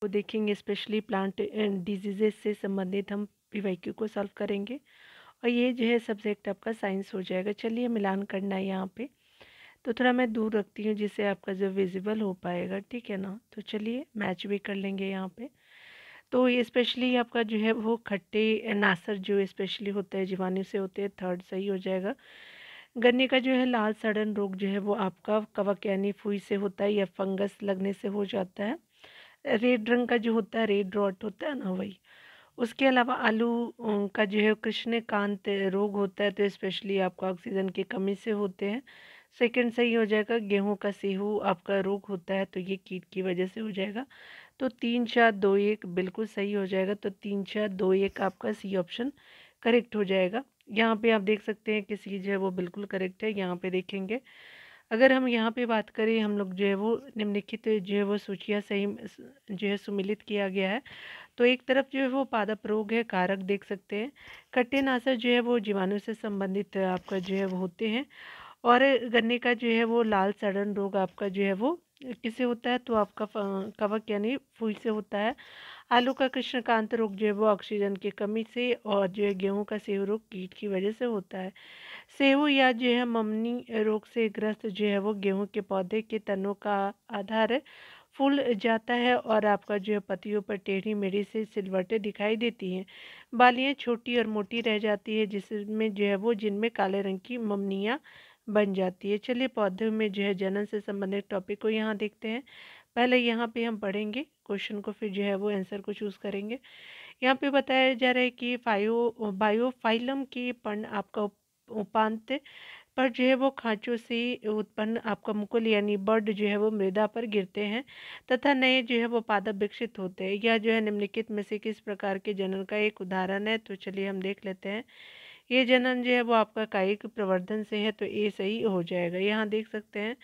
वो देखेंगे, specially plant diseases से संबंधित हम पीवाईक्यू को सॉल्व करेंगे। और ये जो है सब्जेक्ट आपका साइंस हो जाएगा। चलिए मिलान करना है यहाँ पे, तो थोड़ा मैं दूर रखती हूँ जिससे आपका जो विजिबल हो पाएगा, ठीक है ना। तो चलिए मैच भी कर लेंगे यहाँ पे। तो ये स्पेशली आपका जो है वो खट्टे नासर जो स्पेशली होता है जीवाणु से होते हैं, थर्ड सही हो जाएगा। गन्ने का जो है लाल सड़न रोग जो है वो आपका कवक यानी फुई से होता है या फंगस लगने से हो जाता है। रेड रंग का जो होता है, रेड रॉट होता है ना, वही। उसके अलावा आलू का जो है कृष्णकांत रोग होता है, तो स्पेशली आपका ऑक्सीजन की कमी से होते हैं। सेकंड सही हो जाएगा। गेहूं का सेहू आपका रोग होता है, तो ये कीट की वजह से हो जाएगा। तो 3 4 2 1 बिल्कुल सही हो जाएगा। तो 3 4 2 1 आपका सी ऑप्शन करेक्ट हो जाएगा। यहाँ पे आप देख सकते हैं कि सी जो है वो बिल्कुल करेक्ट है। यहाँ पे देखेंगे, अगर हम यहाँ पे बात करें, हम लोग जो है वो निम्नलिखित जो है वो सूचियाँ सही जो है सुमिलित किया गया है। तो एक तरफ जो है वो पादप रोग है, कारक देख सकते हैं। खट्टेनाशक जो है वो जीवाणु से संबंधित आपका जो है वो होते हैं। और गन्ने का जो है वो लाल सड़न रोग आपका जो है वो किससे होता है, तो आपका कवक यानी फुई से होता है। आलू का कृष्णकांत रोग जो है वो ऑक्सीजन की कमी से, और जो है गेहूं का सेव रोग कीट की वजह से होता है। सेहू या जो है ममनी रोग से ग्रस्त जो है वो गेहूं के पौधे के तनों का आधार फूल जाता है, और आपका जो है पत्तियों पर टेढ़ी मेढ़ी से सिलवटें दिखाई देती हैं। बालियां छोटी और मोटी रह जाती है, जिसमें जो है वो जिनमें काले रंग की ममनियाँ बन जाती है। चलिए पौधों में जो है जनन से संबंधित टॉपिक को यहाँ देखते हैं। पहले यहाँ पे हम पढ़ेंगे क्वेश्चन को, फिर जो है वो आंसर को चूज़ करेंगे। यहाँ पे बताया जा रहा है कि बायोफाइलम के पर्ण आपका उपांत पर जो है वो खांचों से उत्पन्न आपका मुकुल यानी बर्ड जो है वो मृदा पर गिरते हैं, तथा नए जो है वो पादप विकसित होते हैं। यह जो है निम्नलिखित में से किस प्रकार के जनन का एक उदाहरण है, तो चलिए हम देख लेते हैं। ये जनन जो है वो आपका कायिक प्रवर्धन से है, तो ये सही हो जाएगा। यहाँ देख सकते हैं,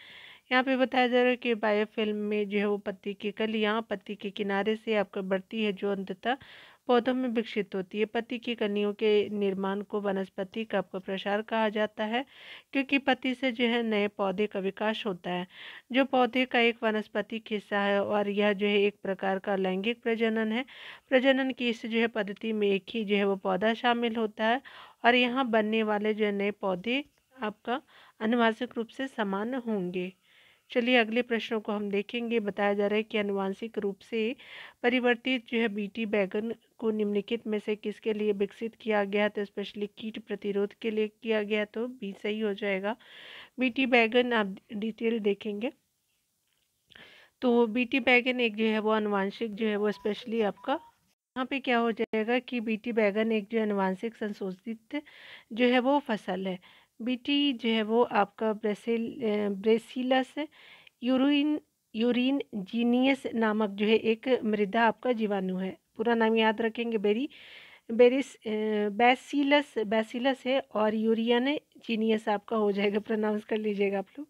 यहाँ पे बताया जा रहा है कि बायोफिल्म में जो है वो पत्ती की कलियाँ पत्ती के किनारे से आपका बढ़ती है, जो अंततः पौधों में विकसित होती है। पत्ती की कलियों के निर्माण को वनस्पति का आपका प्रसार कहा जाता है, क्योंकि पत्ती से जो है नए पौधे का विकास होता है, जो पौधे का एक वानस्पतिक हिस्सा है। और यह जो है एक प्रकार का लैंगिक प्रजनन है। प्रजनन की इस जो है पद्धति में एक ही जो है वो पौधा शामिल होता है, और यहाँ बनने वाले जो है नए पौधे आपका आनुवांशिक रूप से समान होंगे। चलिए अगले प्रश्नों को हम देखेंगे। बताया जा रहा है कि आनुवांशिक रूप से परिवर्तित जो है बीटी बैगन को निम्नलिखित में से किसके लिए विकसित किया गया, तो स्पेशली कीट प्रतिरोध के लिए किया गया, तो बी सही हो जाएगा। बीटी बैगन आप डिटेल देखेंगे, तो बीटी बैगन एक जो है वो आनुवांशिक जो है वो स्पेशली आपका यहाँ पे क्या हो जाएगा कि बीटी बैगन एक जो आनुवांशिक संशोधित जो है वो फसल है। बीटी जो है वो आपका ब्रेसिलस यूरिन यूरिन जीनियस नामक जो है एक मृदा आपका जीवाणु है। पूरा नाम याद रखेंगे। बेरिस बैसिलस बैसिलस है, और यूरियन जीनियस आपका हो जाएगा, प्रोनाउंस कर लीजिएगा आप लोग।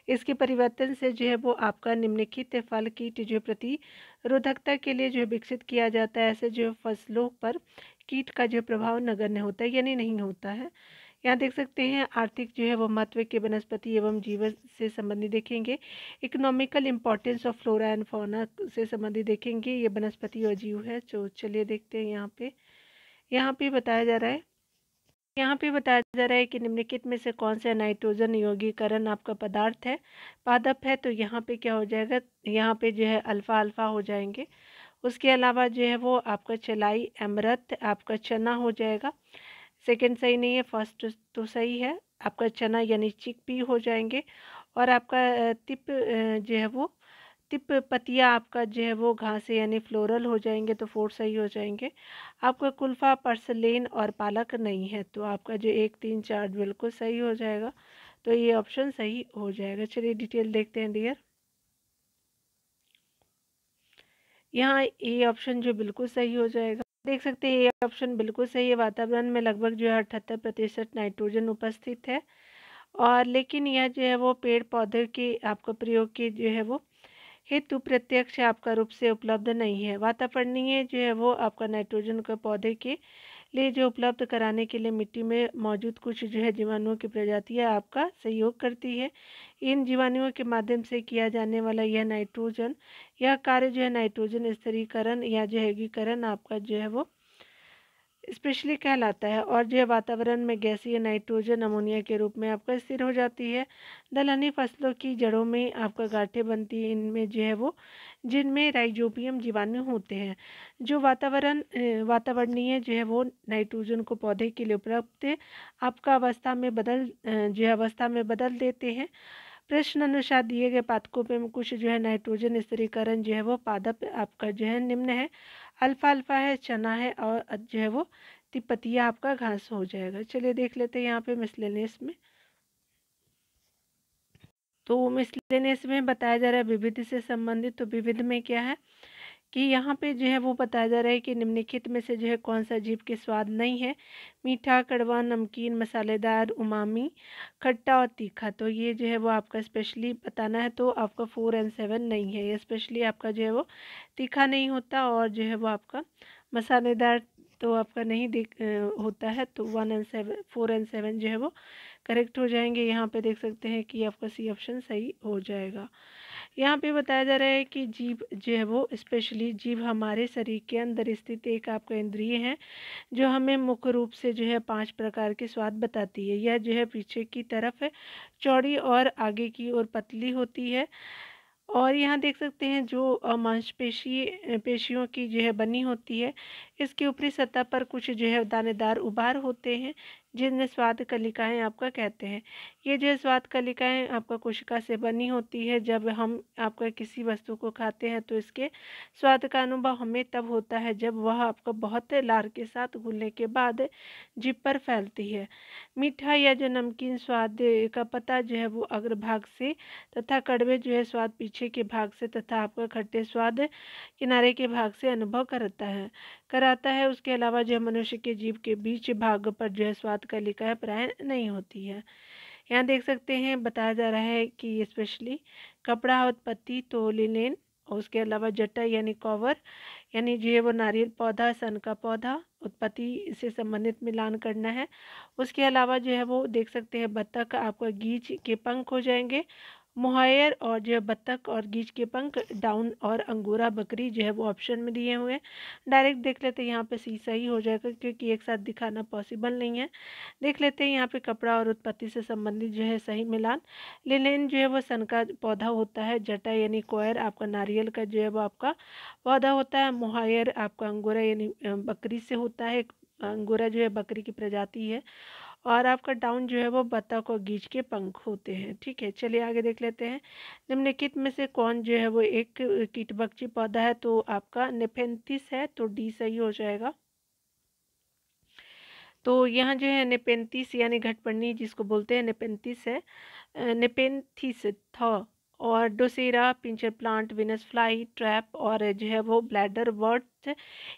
इसके परिवर्तन से जो है वो आपका निम्नलिखित फल कीट जो प्रतिरोधकता के लिए जो विकसित किया जाता है। ऐसे जो फसलों पर कीट का जो प्रभाव नगण्य होता है यानी नहीं होता है। यहाँ देख सकते हैं आर्थिक जो है वो महत्व के वनस्पति एवं जीवन से संबंधित देखेंगे। Economical importance of flora and fauna से संबंधित देखेंगे। ये वनस्पति और जीव है। तो चलिए देखते हैं यहाँ पे बताया जा रहा है। यहाँ पे बताया जा रहा है कि निम्नलिखित में से कौन सा नाइट्रोजन यौगीकरण आपका पदार्थ है, पादप है, तो यहाँ पे क्या हो जाएगा, यहाँ पे जो है अल्फा अल्फा हो जाएंगे। उसके अलावा जो है वो आपका चलाई अमृत आपका चना हो जाएगा। सेकंड सही नहीं है, फर्स्ट तो सही है। आपका चना यानी चिकपी हो जाएंगे। और आपका तिप जो है वो तिप पतिया आपका जो है वो घास यानी फ्लोरल हो जाएंगे, तो फोर सही हो जाएंगे। आपका कुल्फा पर्सलेन और पालक नहीं है, तो आपका जो 1 3 4 बिल्कुल सही हो जाएगा। तो ये ऑप्शन सही हो जाएगा। चलिए डिटेल देखते हैं डियर। यहाँ ए ऑप्शन जो बिल्कुल सही हो जाएगा। देख सकते हैं ए ऑप्शन बिल्कुल सही है। वातावरण में लगभग जो है 78% नाइट्रोजन उपस्थित है, और लेकिन यह जो है वो पेड़ पौधे के आपका प्रयोग के जो है वो हेतु प्रत्यक्ष आपका रूप से उपलब्ध नहीं है। वातावरणीय जो है वो आपका नाइट्रोजन के पौधे के लिए जो उपलब्ध कराने के लिए मिट्टी में मौजूद कुछ जो है जीवाणुओं की प्रजातियां आपका सहयोग करती है। इन जीवाणुओं के माध्यम से किया जाने वाला यह कार्य जो है नाइट्रोजन स्थिरीकरण या जैविकीकरण आपका जो है वो स्पेशली कहलाता है, और जो है वातावरण में गैसीय नाइट्रोजन अमोनिया के रूप में आपका स्थिर हो जाती है। दलहनी फसलों की जड़ों में आपका गांठें बनती हैं, इनमें जो है वो जिनमें राइजोबियम जीवाणु होते हैं, जो वातावरणीय जो है वो नाइट्रोजन को पौधे के लिए उपलब्ध आपका अवस्था में बदल देते हैं। प्रश्न अनुसार दिए गए पादपों में कुछ जो है नाइट्रोजन स्थिरीकरण जो है वो पादप आपका जो है निम्न है। अल्फा अल्फा है, चना है, और जो है वो तिपतिया आपका घास हो जाएगा। चलिए देख लेते हैं यहाँ पे मिसलेनियस में। तो मिसलेनियस में बताया जा रहा है विविध से संबंधित। तो विविध में क्या है कि यहाँ पे जो है वो बताया जा रहा है कि निम्नलिखित में से जो है कौन सा जीव के स्वाद नहीं है। मीठा, कड़वा, नमकीन, मसालेदार, उमामी, खट्टा और तीखा। तो ये जो है वो आपका स्पेशली बताना है। तो आपका 4 और 7 नहीं है, ये स्पेशली आपका जो है वो तीखा नहीं होता, और जो है वो आपका मसालेदार तो आपका नहीं होता है। तो 1 और 7, 4 और 7 जो है वो करेक्ट हो जाएंगे। यहाँ पे देख सकते हैं कि आपका सी ऑप्शन सही हो जाएगा। यहाँ पे बताया जा रहा है कि जीभ जो है वो स्पेशली जीभ हमारे शरीर के अंदर स्थित एक आपका इंद्रिय है, जो हमें मुख्य रूप से जो है 5 प्रकार के स्वाद बताती है। यह जो है पीछे की तरफ है चौड़ी और आगे की ओर पतली होती है। और यहाँ देख सकते हैं जो पेशियों की जो है बनी होती है, इसके ऊपरी सतह पर कुछ जो है दानेदार उभार होते हैं, जिन्हें स्वाद कलिकाएं आपका कहते हैं। ये जो है स्वाद कलिकाएं आपका कोशिका से बनी होती है। जब हम आपका किसी वस्तु को खाते हैं तो इसके स्वाद का अनुभव हमें तब होता है जब वह आपका बहुत लार के साथ घुलने के बाद जीभ पर फैलती है। मीठा या जो नमकीन स्वाद का पता जो है वो अग्रभाग से तथा कड़वे जो है स्वाद पीछे के भाग से तथा आपका खट्टे स्वाद किनारे के भाग से अनुभव कराता है। उसके अलावा जो मनुष्य के जीभ के बीच भाग पर जो है स्वाद कलिकाएं प्राय नहीं होती है। यहाँ देख सकते हैं बताया जा रहा है कि स्पेशली कपड़ा उत्पत्ति तो लिनेन, और उसके अलावा जटा यानी कवर यानी जो है वो नारियल पौधा, सन का पौधा उत्पत्ति से संबंधित मिलान करना है। उसके अलावा जो है वो देख सकते हैं बत्तख आपका गीच के पंख हो जाएंगे, मोहायर और जो है बत्तख और गीच के पंख डाउन, और अंगोरा बकरी जो है वो ऑप्शन में दिए हुए हैं। डायरेक्ट देख लेते हैं यहाँ पे सी सही हो जाएगा, क्योंकि एक साथ दिखाना पॉसिबल नहीं है। देख लेते हैं यहाँ पे कपड़ा और उत्पत्ति से संबंधित जो है सही मिलान। लिनेन जो है वो सन का पौधा होता है, जटा यानी कोयर आपका नारियल का जो है वो आपका पौधा होता है, मोहायर आपका अंगोरा यानी बकरी से होता है, अंगोरा जो है बकरी की प्रजाति है, और आपका डाउन जो है वो बत्तख और गीच के पंख होते हैं। ठीक है, चलिए आगे देख लेते हैं। निम्नलिखित में से कौन जो है वो एक कीटभक्षी पौधा है? तो आपका नेफेंथिस है, तो डी सही हो जाएगा। तो यहाँ जो है नेपेंथिस यानी घटपर्णी जिसको बोलते हैं नेपेंथिस है, नेपेंथिस था, और drosera, pitcher plant, Venus fly, trap और जो है वो ब्लैडर वर्ट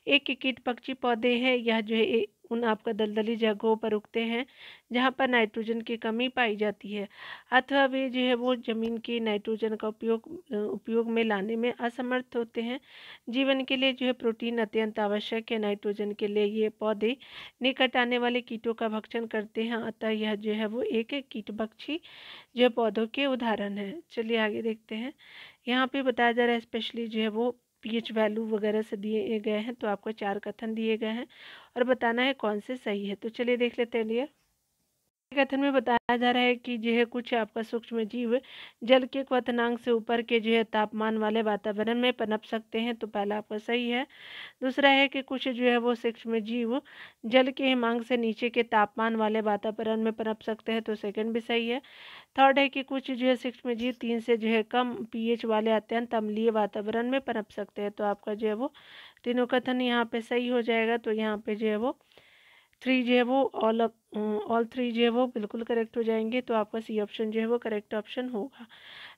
एक कीट पक्षी पौधे हैं। यह जो है उन आपका दलदली जगहों पर उगते हैं जहाँ पर नाइट्रोजन की कमी पाई जाती है, अथवा वे जो है वो जमीन की नाइट्रोजन का उपयोग में लाने में असमर्थ होते हैं। जीवन के लिए जो है प्रोटीन अत्यंत आवश्यक है। नाइट्रोजन के लिए ये पौधे निकट आने वाले कीटों का भक्षण करते हैं, अतः यह जो है वो एक कीटभक्षी जो पौधों के उदाहरण है। चलिए आगे देखते हैं। यहाँ पे बताया जा रहा है स्पेशली जो है वो पीएच वैल्यू वगैरह से दिए गए हैं। तो आपको 4 कथन दिए गए हैं और बताना है कौन से सही है। तो चलिए देख लेते हैं। डियर कथन में बताया जा रहा है कि जो है कुछ आपका सूक्ष्म जीव जल के क्वथनांक से ऊपर के जो है तापमान वाले वातावरण में पनप सकते हैं। तो पहला आपका सही है। दूसरा है कि कुछ जो है वो सूक्ष्म जीव जल के हिमांक से नीचे के तापमान वाले वातावरण में पनप सकते हैं। तो सेकंड भी सही है। थर्ड है कि कुछ जो है सूक्ष्म जीव 3 से जो है कम पीएच वाले अत्यंत अम्लीय वातावरण में पनप सकते हैं। तो आपका जो है वो तीनों कथन यहाँ पे सही हो जाएगा। तो यहाँ पे जो है वो 3 जो है वो ऑल 3 जो है वो बिल्कुल करेक्ट हो जाएंगे। तो आपका सी ऑप्शन जो है वो करेक्ट ऑप्शन होगा।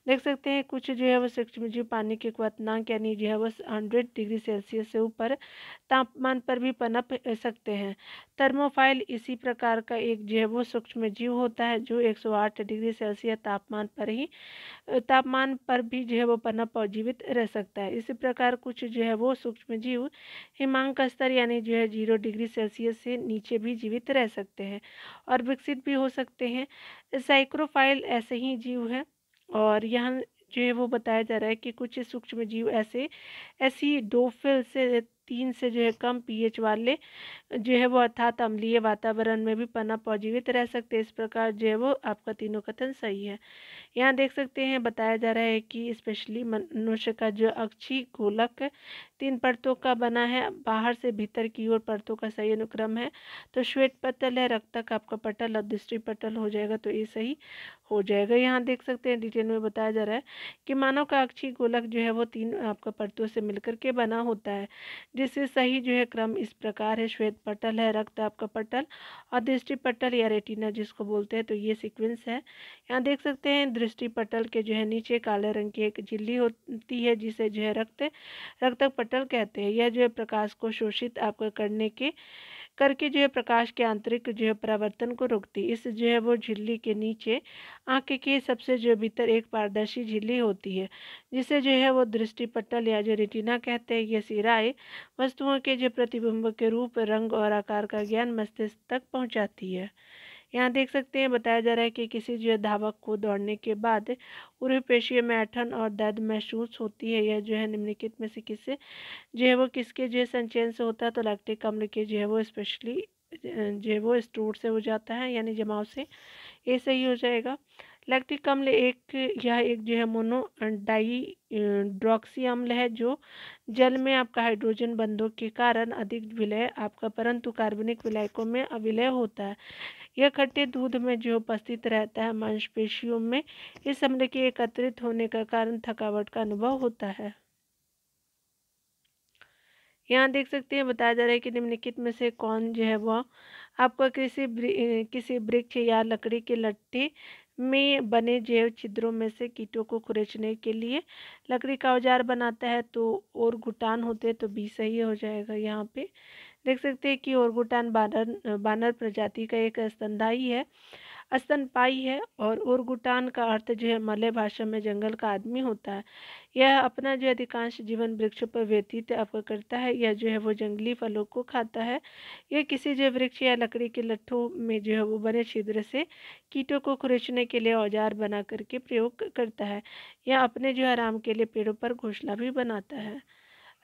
देख सकते हैं कुछ जो है वो सूक्ष्मजीव पानी के क्वथनांक यानी जो है वो 100 डिग्री सेल्सियस से ऊपर तापमान पर भी पनप सकते हैं। थर्मोफाइल इसी प्रकार का एक जो है वो सूक्ष्मजीव होता है जो 108 डिग्री सेल्सियस तापमान पर भी जो है वो पनप और जीवित रह सकता है। इसी प्रकार कुछ जो है वो सूक्ष्मजीव हिमांक स्तर यानी जो है 0 डिग्री सेल्सियस से नीचे भी जीवित रह सकते हैं और विकसित भी हो सकते हैं। साइक्रोफाइल ऐसे ही जीव है और यहाँ जो है वो बताया जा रहा है कि कुछ सूक्ष्म जीव ऐसी डोफिल से 3 से जो है कम पीएच वाले जो है वो अर्थात अम्लीय वातावरण में भी पनप और जीवित रह सकते हैं। इस प्रकार जो है वो आपका तीनों कथन सही है। यहाँ देख सकते हैं बताया जा रहा है कि स्पेशली मनुष्य का जो अक्षीय गोलक 3 परतों का बना है, बाहर से भीतर की ओर परतों का सही अनुक्रम है। तो श्वेत पटल है, रक्तक आपका पटल और दृष्टि पटल हो जाएगा, तो ये सही हो जाएगा। यहाँ देख सकते हैं डिटेल में बताया जा रहा है कि मानव का अक्षीय गोलक जो है वो 3 आपका परतों से मिलकर के बना होता है, जिससे सही जो है क्रम इस प्रकार है। श्वेत पटल है, रक्त आपका पटल और दृष्टि पटल या रेटिना जिसको बोलते हैं, तो ये सीक्वेंस है। यहाँ देख सकते हैं दृष्टि पटल के जो है नीचे काले रंग की एक झिल्ली होती है जिसे जो है रक्तक पटल कहते हैं। यह जो है प्रकाश को शोषित आपका करके जो है प्रकाश के आंतरिक जो है परावर्तन को रोकती है। इस जो है वो झिल्ली के नीचे आंख के सबसे जो भीतर एक पारदर्शी झिल्ली होती है जिसे जो है वो दृष्टि पटल या जो रेटिना कहते हैं। यह सिराए वस्तुओं के जो प्रतिबिंब के रूप, रंग और आकार का ज्ञान मस्तिष्क तक पहुंचाती है। यहाँ देख सकते हैं बताया जा रहा है कि किसी जो धावक को दौड़ने के बाद पूरे पेशियों में ऐंठन और दर्द महसूस होती है। यह जो है निम्नलिखित में से किससे जो है वो किसके जो है संचयन से होता है, तो लैक्टिक अम्ल के जो है वो स्पेशली जो है वो स्टोर से हो जाता है यानी जमाव से, ये सही हो जाएगा। लैक्टिक अम्ल एक जो है मोनो डाई ड्रॉक्सी अम्ल है जो जल में आपका हाइड्रोजन बंधों के कारण अधिक विलय आपका परंतु कार्बनिक विलायकों में अविलय होता है। यह खट्टे दूध में जो उपस्थित रहता है मांसपेशियों में, इस अम्ल के एकत्रित होने का कारण थकावट का अनुभव होता है। यहाँ देख सकते हैं बताया जा रहा है कि निम्नलिखित में से कौन जो है वह आपका किसी वृक्ष या लकड़ी के लट्ठे में बने जैव छिद्रों में से कीटों को खुरेचने के लिए लकड़ी का औजार बनाता है, तो और घुटान होते तो भी सही हो जाएगा। यहाँ पे देख सकते हैं कि ओरगुटान बानर प्रजाति का एक स्तनपायी है और ओरगुटान का अर्थ जो है मलय भाषा में जंगल का आदमी होता है। यह अपना जो अधिकांश जीवन वृक्षों पर व्यतीत आपका करता है। यह जो है वो जंगली फलों को खाता है। यह किसी जो वृक्ष या लकड़ी के लट्ठों में जो है वो बने छिद्र से कीटों को खुरेचने के लिए औजार बना करके प्रयोग करता है। यह अपने जो आराम के लिए पेड़ों पर घोंसला भी बनाता है।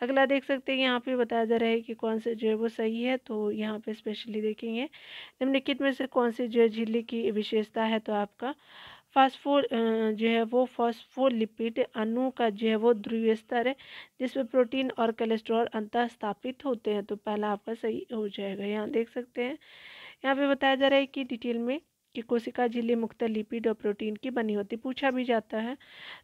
अगला देख सकते हैं यहाँ पे बताया जा रहा है कि कौन से जो है वो सही है, तो यहाँ पे स्पेशली देखेंगे निम्नलिखित में से कौन सी जो है झिल्ली की विशेषता है, तो आपका जो है वो फॉस्फोलिपिड अणु का जो है वो ध्रुवीय स्तर है जिसमें प्रोटीन और कोलेस्ट्रॉल अंतः स्थापित होते हैं, तो पहला आपका सही हो जाएगा। यहाँ देख सकते हैं यहाँ पे बताया जा रहा है कि डिटेल में कि कोशिका झिल्ली मुख्यतः लिपिड और प्रोटीन की बनी होती, पूछा भी जाता है।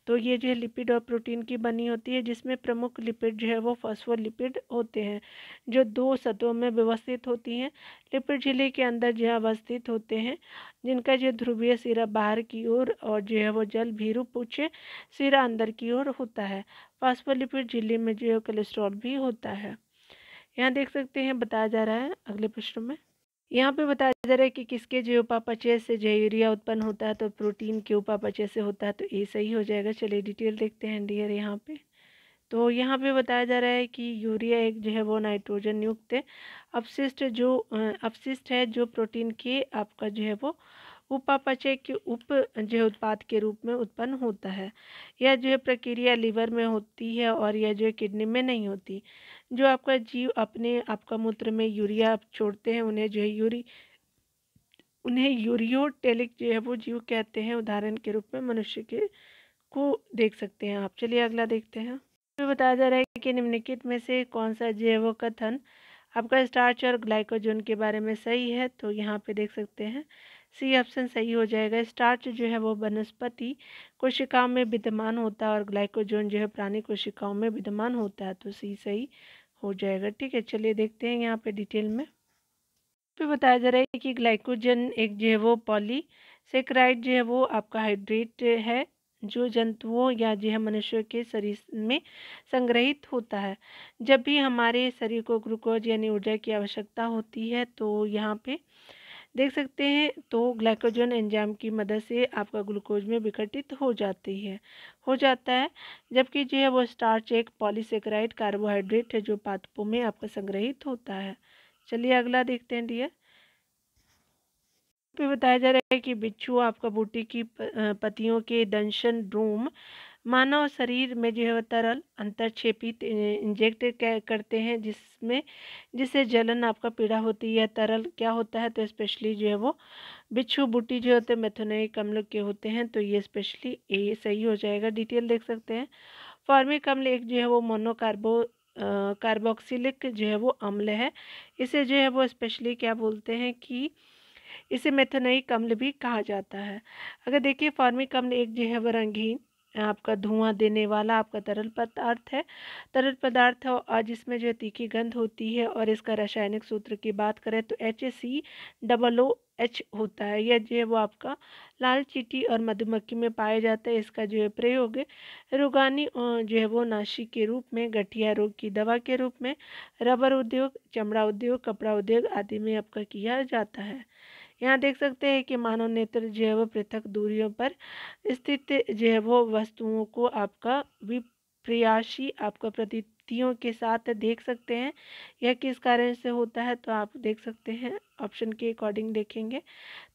तो ये जो है लिपिड और प्रोटीन की बनी होती है जिसमें प्रमुख लिपिड जो है वो फॉस्फोलिपिड होते हैं जो 2 सतहों में व्यवस्थित होती हैं। लिपिड झिल्ली के अंदर जो है अवस्थित होते हैं जिनका जो ध्रुवीय सिरा बाहर की ओर और जो है वो जल भीरू पुच्छ सिरा अंदर की ओर होता है। फॉस्फोलिपिड झिल्ली में जो है कोलेस्ट्रॉल भी होता है। यहाँ देख सकते हैं बताया जा रहा है अगले प्रश्न में, यहाँ पे बताया जा रहा है कि किसके जो उपापचय से जो यूरिया उत्पन्न होता है, तो प्रोटीन के उपापचय से होता है, तो ये सही हो जाएगा। चलिए डिटेल देखते हैं डियर यहाँ पे। तो यहाँ पे बताया जा रहा है कि यूरिया एक जो है वो नाइट्रोजन युक्त अपशिष्ट है जो प्रोटीन के आपका जो है वो उपापचय के जो है उत्पाद के रूप में उत्पन्न होता है। यह जो है प्रक्रिया लीवर में होती है और यह जो है किडनी में नहीं होती। जो आपका जीव अपने आपका मूत्र में यूरिया छोड़ते हैं उन्हें यूरियोटेलिक जो है वो जीव कहते हैं। उदाहरण के रूप में मनुष्य के को देख सकते हैं आप। चलिए अगला देखते हैं। तो बताया जा रहा है कि निम्नलिखित में से कौन सा जो है वो कथन आपका स्टार्च और ग्लाइकोजन के बारे में सही है, तो यहाँ पे देख सकते हैं सी ऑप्शन सही हो जाएगा। स्टार्च जो है वो वनस्पति कोशिकाओं में विद्यमान होता है और ग्लाइकोजन जो है प्राणी कोशिकाओं में विद्यमान होता है, तो सी सही हो जाएगा। ठीक है, चलिए देखते हैं यहाँ पे डिटेल में। तो बताया जा रहा है कि ग्लाइकोजन एक जो है वो पॉलीसेकेराइड जो है वो आपका हाइड्रेट है जो जंतुओं या जो है मनुष्यों के शरीर में संग्रहित होता है। जब भी हमारे शरीर को ग्लूकोज यानी ऊर्जा की आवश्यकता होती है तो यहाँ पे देख सकते हैं तो ग्लाइकोजन एंजाइम की मदद से आपका ग्लूकोज में विघटित हो जाता है। जबकि जो है वो स्टार्च एक पॉलीसेकेराइड कार्बोहाइड्रेट है जो पादपों में आपका संग्रहित होता है। चलिए अगला देखते हैं डियर। पे बताया जा रहा है कि बिच्छू आपका बूटी की पत्तियों के दंशन ड्रूम मानव शरीर में जो है तरल अंतरक्षेपी इंजेक्ट करते हैं जिससे जलन आपका पीड़ा होती है। तरल क्या होता है तो स्पेशली जो है वो बिच्छू बूटी जो होते हैं मेथनोइक अम्ल के होते हैं, तो ये स्पेशली ये सही हो जाएगा। डिटेल देख सकते हैं। फॉर्मिक अम्ल एक जो है वो कार्बोक्सिलिक जो है वो अम्ल है। इसे जो है वो स्पेशली क्या बोलते हैं कि इसे मेथनोइक अम्ल भी कहा जाता है। अगर देखिए फॉर्मिक अम्ल एक जो है वो रंगीन आपका धुआं देने वाला आपका तरल पदार्थ है और जिसमें जो है तीखी गंध होती है। और इसका रासायनिक सूत्र की बात करें तो HCOOH होता है। यह जो है वो आपका लाल चींटी और मधुमक्खी में पाया जाता है। इसका जो है प्रयोग रोगानी जो है वो नाशी के रूप में, गठिया रोग की दवा के रूप में, रबर उद्योग, चमड़ा उद्योग, कपड़ा उद्योग आदि में आपका किया जाता है। यहाँ देख सकते हैं कि मानव नेत्र जो है वो पृथक दूरियों पर स्थित जो है वो वस्तुओं को आपका विप्रयासी आपका प्रतीतियों के साथ देख सकते हैं। यह किस कारण से होता है तो आप देख सकते हैं ऑप्शन के अकॉर्डिंग देखेंगे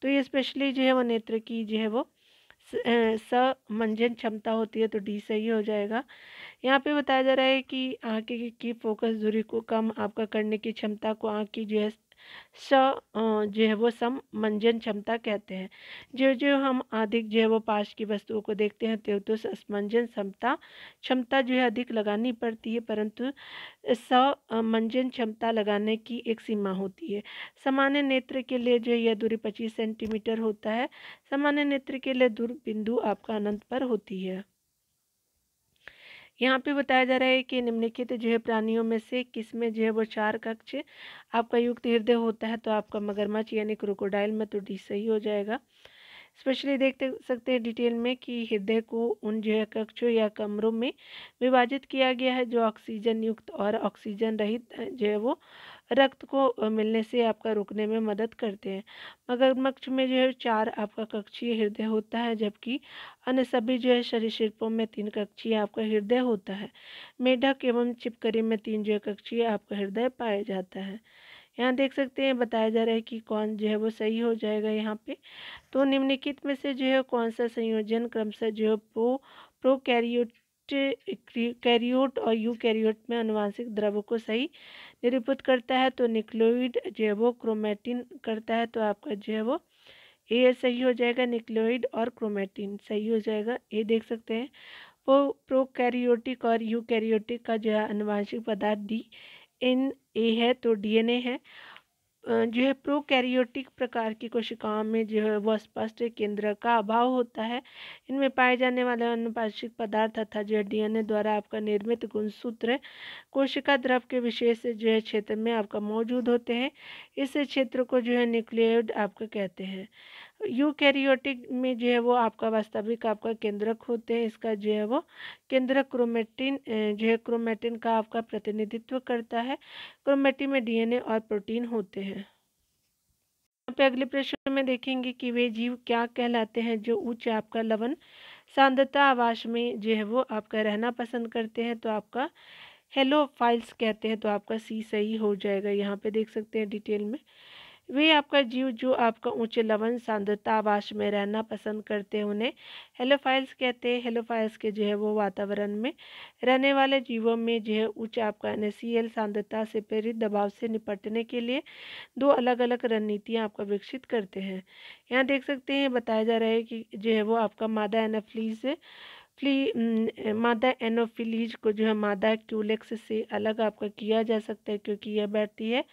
तो ये स्पेशली जो है वो नेत्र की जो है वो समंजन क्षमता होती है, तो डी सही हो जाएगा। यहाँ पे बताया जा रहा है कि आँख की फोकस दूरी को कम आपका करने की क्षमता को आँख की जो है जो है वो समंजन क्षमता कहते हैं। जो जो हम अधिक जो है वो पास की वस्तुओं को देखते हैं तो समंजन क्षमता जो है अधिक लगानी पड़ती है, परंतु समंजन क्षमता लगाने की एक सीमा होती है। सामान्य नेत्र के लिए जो यह दूरी 25 सेंटीमीटर होता है। सामान्य नेत्र के लिए दूर बिंदु आपका अनंत पर होती है। यहाँ पे बताया जा रहा है कि निम्नलिखित जो है प्राणियों में से किस में जो है वो 4 कक्ष आपका युक्त हृदय होता है तो आपका मगरमच्छ यानी क्रोकोडाइल में, तो डी सही हो जाएगा। स्पेशली देख सकते हैं डिटेल में कि हृदय को उन जो है कक्षों या कमरों में विभाजित किया गया है जो ऑक्सीजन युक्त और ऑक्सीजन रहित जो है वो रक्त को मिलने से आपका रुकने में मदद करते हैं। मगरमच्छ में जो है 4 आपका कक्षीय हृदय होता है, जबकि अन्य सभी जो है सरीसृपों में 3 कक्षीय आपका हृदय होता है। मेढक एवं छिपकली में 3 जो है कक्षीय आपका हृदय पाया जाता है। यहाँ देख सकते हैं बताया जा रहा है कि कौन जो है वो सही हो जाएगा यहाँ पे। तो निम्नलिखित में से जो है कौन सा संयोजन क्रमशः जो है कैरियोट और यूकैरियोट में आनुवंशिक द्रव्य को सही निरूपित करता है तो न्यूक्लियोइड जो है वो क्रोमैटिन करता है, तो आपका जो है वो ए सही हो जाएगा। न्यूक्लियोइड और क्रोमैटिन सही हो जाएगा। ये देख सकते हैं वो प्रोकैरियोटिक और यूकैरियोटिक का जो है आनुवंशिक पदार्थ DNA है, तो DNA है। जो है प्रोकैरियोटिक प्रकार की कोशिकाओं में जो है वह स्पष्ट केंद्र का अभाव होता है। इनमें पाए जाने वाले आनुवंशिक पदार्थ तथा जो है DNA द्वारा आपका निर्मित गुणसूत्र कोशिका द्रव के विशेष जो है क्षेत्र में आपका मौजूद होते हैं। इस क्षेत्र को जो है न्यूक्लियोइड आपका कहते हैं। यूकैरियोटिक में जो है वो आपका वास्तविक आपका केंद्रक होते हैं। इसका जो है वो केंद्रक क्रोमैटिन जो है क्रोमैटिन का आपका प्रतिनिधित्व करता है। क्रोमैटिन में DNA और प्रोटीन होते हैं। यहाँ पे अगले प्रश्न में देखेंगे कि वे जीव क्या कहलाते हैं जो उच्च आपका लवण सांद्रता आवास में जो है वो आपका रहना पसंद करते हैं, तो आपका हेलोफाइल्स कहते हैं, तो आपका सी सही हो जाएगा। यहाँ पे देख सकते हैं डिटेल में वे आपका जीव जो आपका उच्च लवण सांद्रता आवास में रहना पसंद करते हैं उन्हें हेलोफाइल्स कहते हैं। हेलोफाइल्स के जो है वो वातावरण में रहने वाले जीवों में जो है उच्च आपका NaCl सांद्रता से प्रेरित दबाव से निपटने के लिए 2 अलग अलग रणनीतियाँ आपका विकसित करते हैं। यहाँ देख सकते हैं बताया जा रहा है कि जो है वो आपका मादा एनोफिलीज को जो है मादा क्यूलेक्स से अलग आपका किया जा सकता है क्योंकि यह बैठती है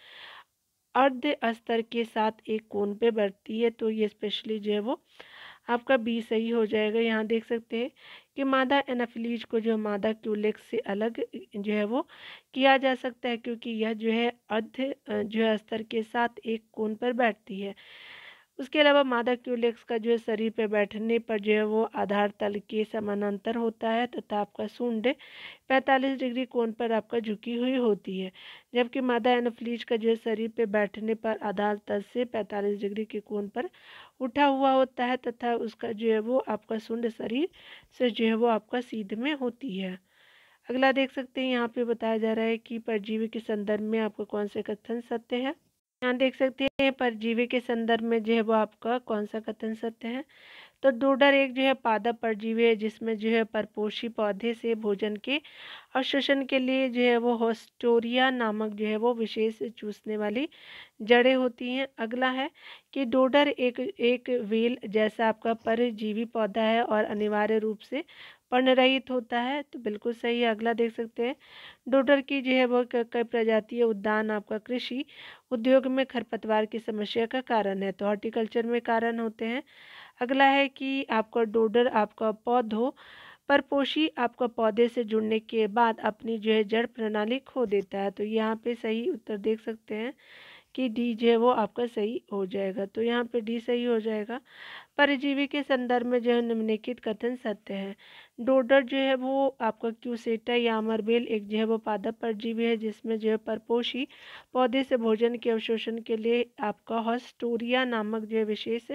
अर्ध स्तर के साथ एक कोण पे बैठती है, तो ये स्पेशली जो है वो आपका बी सही हो जाएगा। यहाँ देख सकते हैं कि मादा एनाफिलीज को जो मादा क्यूलेक्स से अलग जो है वो किया जा सकता है क्योंकि यह जो है अर्ध जो है स्तर के साथ एक कोण पर बैठती है। उसके अलावा मादा क्यूलेक्स का जो है शरीर पे बैठने पर जो है वो आधार तल के समानांतर होता है तथा आपका सूंड 45 डिग्री कोण पर आपका झुकी हुई होती है, जबकि मादा एनोफ्लीज का जो है शरीर पे बैठने पर आधार तल से 45 डिग्री के कोण पर उठा हुआ होता है तथा उसका जो है वो आपका सूंड शरीर से जो है वो आपका सीध में होती है। अगला देख सकते हैं, यहाँ पे बताया जा रहा है कि परजीवी के संदर्भ में आपको कौन से कथन सत्य है। यहाँ देख सकते हैं परजीवी के संदर्भ में जो है वो आपका कौन सा कथन सत्य है। तो डोडर एक जो है पादप परजीवी है जिसमें जो है परपोषी पौधे से भोजन के अवशोषण के लिए जो है वो होस्टोरिया नामक जो है वो विशेष चूसने वाली जड़ें होती हैं। अगला है कि डोडर एक एक वेल जैसा आपका परजीवी पौधा है और अनिवार्य रूप से पर्णरहित होता है, तो बिल्कुल सही है। अगला देख सकते हैं, डोडर की जो है वो कई प्रजातीय उद्यान आपका कृषि उद्योग में खरपतवार की समस्या का कारण है, तो हॉर्टिकल्चर में कारण होते हैं। अगला है कि आपका डोडर आपका पौधों परपोषी आपका पौधे से जुड़ने के बाद अपनी जो है जड़ प्रणाली खो देता है, तो यहाँ पे सही उत्तर देख सकते हैं कि डी जो है वो आपका सही हो जाएगा, तो यहाँ पे डी सही हो जाएगा। परजीवी के संदर्भ में जो है निम्नलिखित कथन सत्य है। डोडर जो है वो आपका क्यूसेटा या अमरबेल एक जो है वो पादप परजीवी है जिसमें जो है परपोषी पौधे से भोजन के अवशोषण के लिए आपका हॉस्टोरिया नामक जो है विशेष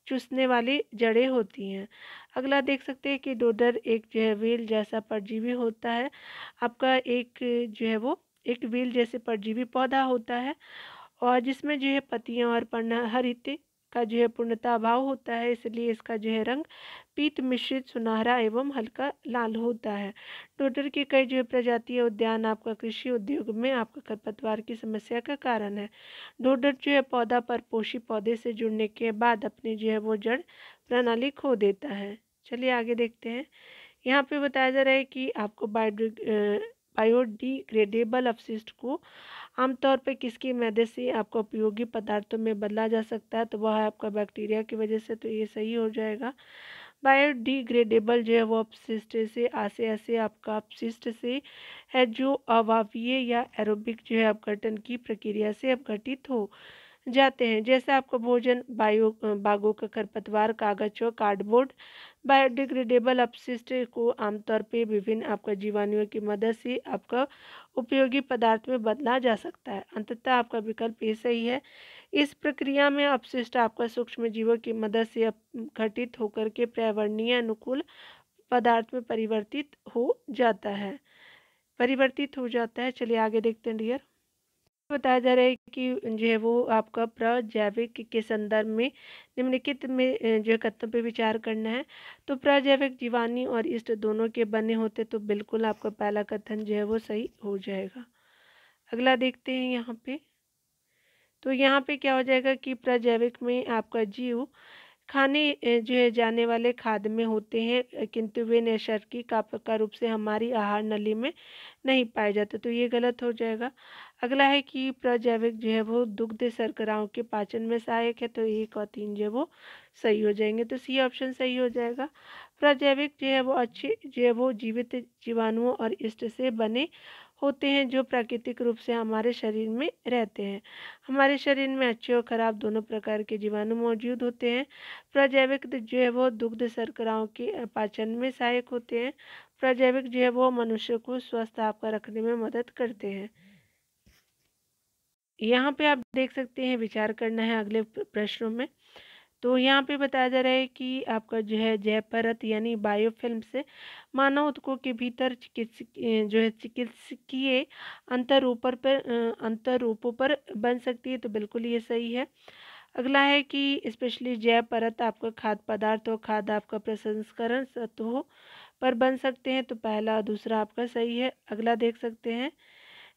चूसने वाली जड़ें होती हैं। अगला देख सकते हैं कि डोडर एक जो है वेल जैसा परजीवी होता है, आपका एक जो है वो एक वेल जैसे परजीवी पौधा होता है और जिसमें जो है पत्तियां और पर्णहरित का जो है पूर्णतः अभाव होता है, इसलिए इसका जो है रंग पीत मिश्रित सुनहरा एवं हल्का लाल होता है। डोडर की कई जो है प्रजातीय उद्यान आपका कृषि उद्योग में आपका खरपतवार की समस्या का कारण है। डोडर जो है पौधा परपोषी पौधे से जुड़ने के बाद अपनी जो है वो जड़ प्रणाली खो देता है। चलिए आगे देखते हैं। यहाँ पे बताया जा रहा है कि आपको बायोडिग्रेडेबल अपशिष्ट को आमतौर पे किसकी मदद से आपको उपयोगी पदार्थों में बदला जा सकता है, तो वह है आपका बैक्टीरिया की वजह से, तो ये सही हो जाएगा। बायोडिग्रेडेबल जो है वो अपशिष्ट से ऐसे आपका अपशिष्ट से है जो अवापीय या एरोबिक जो है अपघटन की प्रक्रिया से अपघटित हो जाते हैं, जैसे आपका भोजन बागों का खरपतवार कागज और कार्डबोर्ड। बायोडिग्रेडेबल अपशिष्ट को आमतौर पे विभिन्न आपका जीवाणुओं की मदद से आपका उपयोगी पदार्थ में बदला जा सकता है। अंततः आपका विकल्प ये सही है। इस प्रक्रिया में अपशिष्ट आपका सूक्ष्म जीवों की मदद से घटित होकर के पर्यावरणीय अनुकूल पदार्थ में परिवर्तित हो जाता है। चलिए आगे देखते हैं डियर। बताया जा रहा है कि जो है वो आपका प्रजैविक के संदर्भ में निम्नलिखित में जो है कथनों पे विचार करना है। तो प्रजैविक जीवाणु और ईस्ट दोनों के बने होते, तो बिल्कुल आपका पहला कथन जो है वो सही हो जाएगा। अगला देखते हैं यहाँ पे। तो यहाँ पे क्या हो जाएगा कि प्रजैविक में आपका जीव खाने जो है जाने वाले खाद्य में होते हैं, किंतु वे नैसर्गिक का रूप से हमारी आहार नली में नहीं पाए जाते, तो ये गलत हो जाएगा। अगला है कि प्रजैविक जो है वो दुग्ध शर्कराओं के पाचन में सहायक है, तो 1 और 3 जो है वो सही हो जाएंगे, तो सी ऑप्शन सही हो जाएगा। प्रजैविक जो है वो अच्छे जो है वो जीवित जीवाणुओं और ईस्ट से बने होते हैं जो प्राकृतिक रूप से हमारे शरीर में रहते हैं। हमारे शरीर में अच्छे और खराब दोनों प्रकार के जीवाणु मौजूद होते हैं। प्रजैविक जो है वो दुग्ध शर्कराओं के पाचन में सहायक होते हैं। प्रजैविक जो है वो मनुष्य को स्वस्थ आपका रखने में मदद करते हैं। यहाँ पे आप देख सकते हैं विचार करना है अगले प्रश्नों में। तो यहाँ पे बताया जा रहा है कि आपका जो है जैव परत यानी बायोफिल्म से मानव ऊतकों के भीतर जो है चिकित्सकीय अंतर रूपों पर बन सकती है, तो बिल्कुल ये सही है। अगला है कि स्पेशली जैव परत आपका खाद्य पदार्थ और खाद्य आपका प्रसंस्करण सतहों पर बन सकते हैं, तो पहला और दूसरा आपका सही है। अगला देख सकते हैं,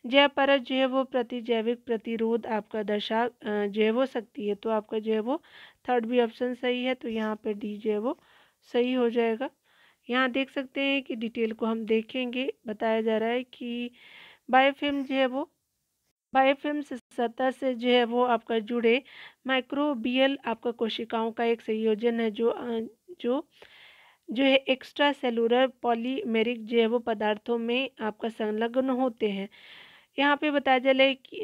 जैव परत जो है वो प्रतिजैविक प्रतिरोध आपका जो है वो सकती है, तो आपका जो है वो थर्ड भी ऑप्शन सही है, तो यहाँ पे डी जो है वो सही हो जाएगा। यहाँ देख सकते हैं कि डिटेल को हम देखेंगे। बताया जा रहा है कि बायोफिल्म जो है वो बायोफिल्म सतह से जो है वो आपका जुड़े माइक्रोबियल आपका कोशिकाओं का एक संयोजन है जो जो है एक्स्ट्रा सेलुलर पॉलीमेरिक जो है वो पदार्थों में आपका संलग्न होते हैं। यहाँ पे बताया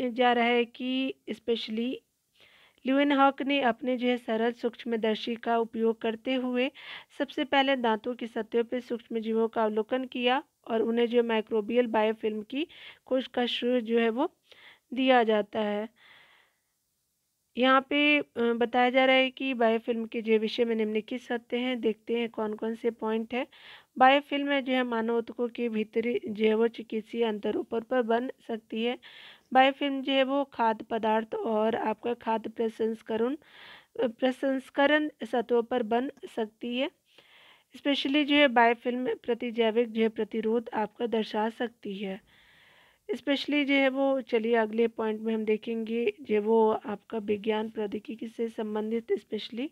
जा रहा है कि स्पेशली ल्यूवेनहॉक ने अपने जो है सरल सूक्ष्मदर्शी का उपयोग करते हुए सबसे पहले दांतों की सतह पर सूक्ष्म जीवों का अवलोकन किया और उन्हें जो माइक्रोबियल बायोफिल्म की खोज का श्रेय जो है वो दिया जाता है। यहाँ पे बताया जा रहा है कि बायोफिल्म के जो विषय में निम्नलिखित सत्य हैं, देखते हैं कौन कौन से पॉइंट है। बायोफिल्म जो है मानव ऊतकों के भीतरी जो है वो चिकित्सीय अंतरूपों पर बन सकती है। बायोफिल्म जो है वो खाद्य पदार्थ और आपका खाद्य प्रसंस्करण सतहों पर बन सकती है। स्पेशली जो है बायोफिल्म प्रतिजैविक जो है प्रतिरोध आपका दर्शा सकती है। स्पेशली जो है वो चलिए अगले पॉइंट में हम देखेंगे जो वो आपका विज्ञान प्रौद्योगिकी से संबंधित स्पेशली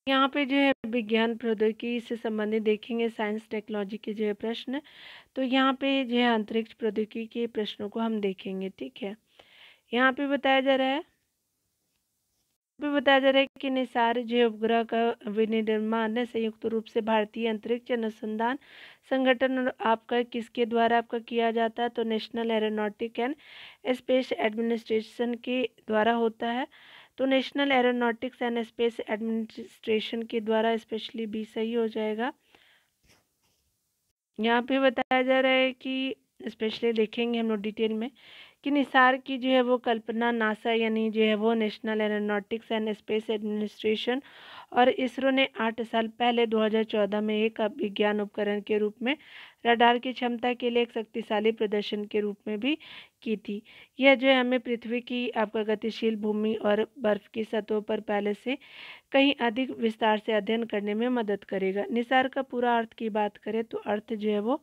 यहाँ पे जो है विज्ञान प्रौद्योगिकी से संबंधित देखेंगे साइंस टेक्नोलॉजी के जो है प्रश्न। तो यहाँ पे जो है अंतरिक्ष प्रौद्योगिकी के प्रश्नों को हम देखेंगे, ठीक है। यहाँ पे बताया जा रहा है कि निसार जो है उपग्रह का विनिर्माण संयुक्त रूप से भारतीय अंतरिक्ष अनुसंधान संगठन और आपका किसके द्वारा आपका किया जाता है, तो national aeronautic and space administration के द्वारा होता है। तो national aeronautics and space administration के द्वारा, स्पेशली बी सही हो जाएगा। यहाँ पे बताया जा रहा है कि स्पेशली देखेंगे हम लोग डिटेल में कि निसार की जो है वो कल्पना नासा यानी जो है वो national aeronautics and space administration और इसरो ने 8 साल पहले 2014 में एक विज्ञान उपकरण के रूप में रडार की क्षमता के लिए एक शक्तिशाली प्रदर्शन के रूप में भी की थी। यह जो है हमें पृथ्वी की आपका गतिशील भूमि और बर्फ की सतहों पर पहले से कहीं अधिक विस्तार से अध्ययन करने में मदद करेगा। निसार का पूरा अर्थ की बात करें तो अर्थ जो है वो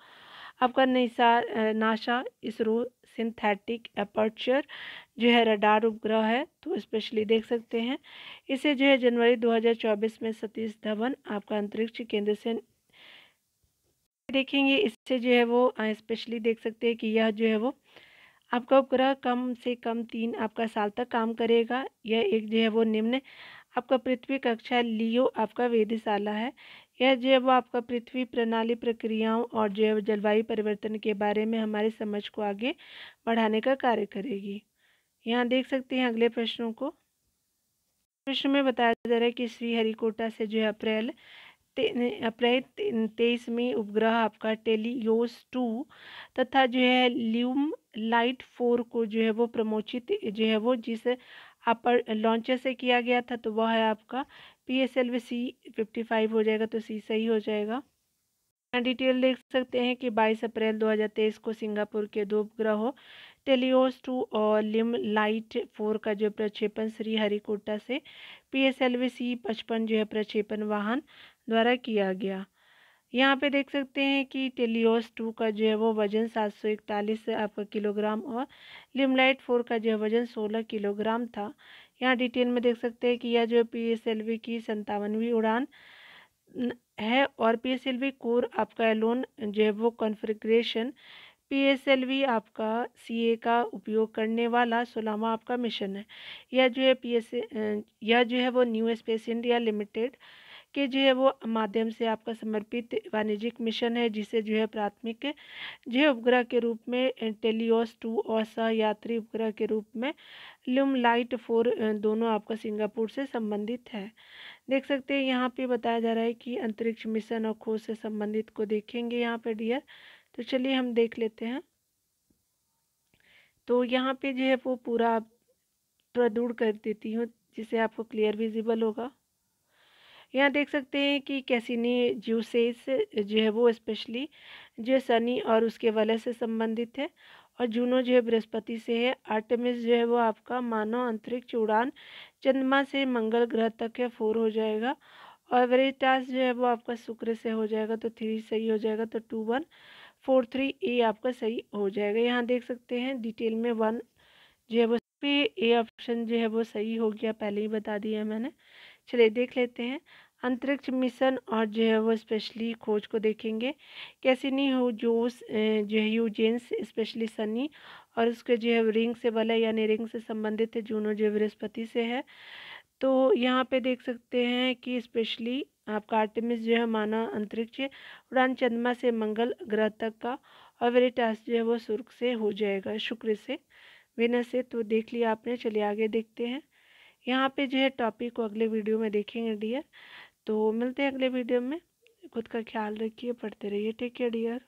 आपका नासा इसरो सिंथेटिक अपर्चर जो है रडार उपग्रह है। तो स्पेशली देख सकते हैं इसे जो है जनवरी 2024 में सतीश धवन आपका अंतरिक्ष केंद्र से देखेंगे। इससे जो है वो स्पेशली देख सकते हैं कि यह जो है वो आपका उपग्रह कम से कम 3 आपका साल तक काम करेगा। यह एक जो है वो निम्न आपका पृथ्वी कक्षा लियो आपका वेधशाला है। यह जो है वो आपका पृथ्वी प्रणाली प्रक्रियाओं और जो है जलवायु परिवर्तन के बारे में हमारी समझ को आगे बढ़ाने का कार्य करेगी। यहाँ देख सकते हैं अगले प्रश्नों को। प्रश्न में बताया जा रहा है कि श्रीहरिकोटा से जो है अप्रैल 23 में उपग्रह आपका टेलियोस 2 तथा जो है ल्यूम लाइट 4 को जो है वो प्रमोचित जो है वो जिस आप लॉन्चर से किया गया था, तो वह है आपका PSLV C55 हो जाएगा, तो सी सही हो जाएगा। डिटेल देख सकते हैं कि 22 अप्रैल 2023 को सिंगापुर के 2 उपग्रहों टेलियोस 2 और लिम लाइट 4 का जो प्रक्षेपण श्रीहरिकोटा से PSLV C55 जो है प्रक्षेपण वाहन द्वारा किया गया। यहाँ पे देख सकते हैं कि टेलियोस 2 का जो है वो वजन 741 आपका किलोग्राम और लिमलाइट 4 का जो है वजन 16 किलोग्राम था। यहाँ डिटेल में देख सकते हैं कि यह जो PSLV की 57वीं उड़ान है और PSLV कोर आपका एलोन जो है वो कॉन्फ़िगरेशन PSLV आपका CA का उपयोग करने वाला 16वां आपका मिशन है। यह जो है वो न्यू स्पेस इंडिया लिमिटेड के जो है वो माध्यम से आपका समर्पित वाणिज्यिक मिशन है, जिसे जो है प्राथमिक जो है उपग्रह के रूप में टेलियोस 2 और सहयात्री उपग्रह के रूप में ल्यूम लाइट 4 दोनों आपका सिंगापुर से संबंधित है। देख सकते हैं यहाँ पे बताया जा रहा है कि अंतरिक्ष मिशन और खोज से संबंधित को देखेंगे यहाँ पे डियर। तो चलिए हम देख लेते हैं। तो यहाँ पे जो है वो पूरा थोड़ा दूर कर देती हूँ जिससे आपको क्लियर विजिबल होगा। यहाँ देख सकते हैं कि कैसिनी ज्यूसेस जो है वो स्पेशली जो शनि और उसके वलय से संबंधित है और जूनो जो है बृहस्पति से है। आर्टेमिस जो है वो आपका मानव अंतरिक्ष उड़ान चंद्रमा से मंगल ग्रह तक है, 4 हो जाएगा। और वेरिटास जो है वो आपका शुक्र से हो जाएगा, तो 3 सही हो जाएगा, तो 2143 ए आपका सही हो जाएगा। यहाँ देख सकते हैं डिटेल में 1 जो है वो पे ए ऑप्शन जो है वो सही हो गया, पहले ही बता दिया मैंने। चलिए देख लेते हैं अंतरिक्ष मिशन और जो है वो स्पेशली खोज को देखेंगे। कैसिनी जोस जो है यूजेंस स्पेशली सनी और उसके जो है रिंग से वलय यानी रिंग से संबंधित है। जूनो जो बृहस्पति से है। तो यहाँ पे देख सकते हैं कि स्पेशली आपका आर्टेमिस जो है मानव अंतरिक्ष उड़ान चंद्रमा से मंगल ग्रह तक का और वेरिटास जो है वो शुक्र से हो जाएगा, शुक्र से वेनस से। तो देख लिया आपने, चलिए आगे देखते हैं। यहाँ पे जो है टॉपिक को अगले वीडियो में देखेंगे डियर। तो मिलते हैं अगले वीडियो में। खुद का ख्याल रखिए, पढ़ते रहिए। Take care dear.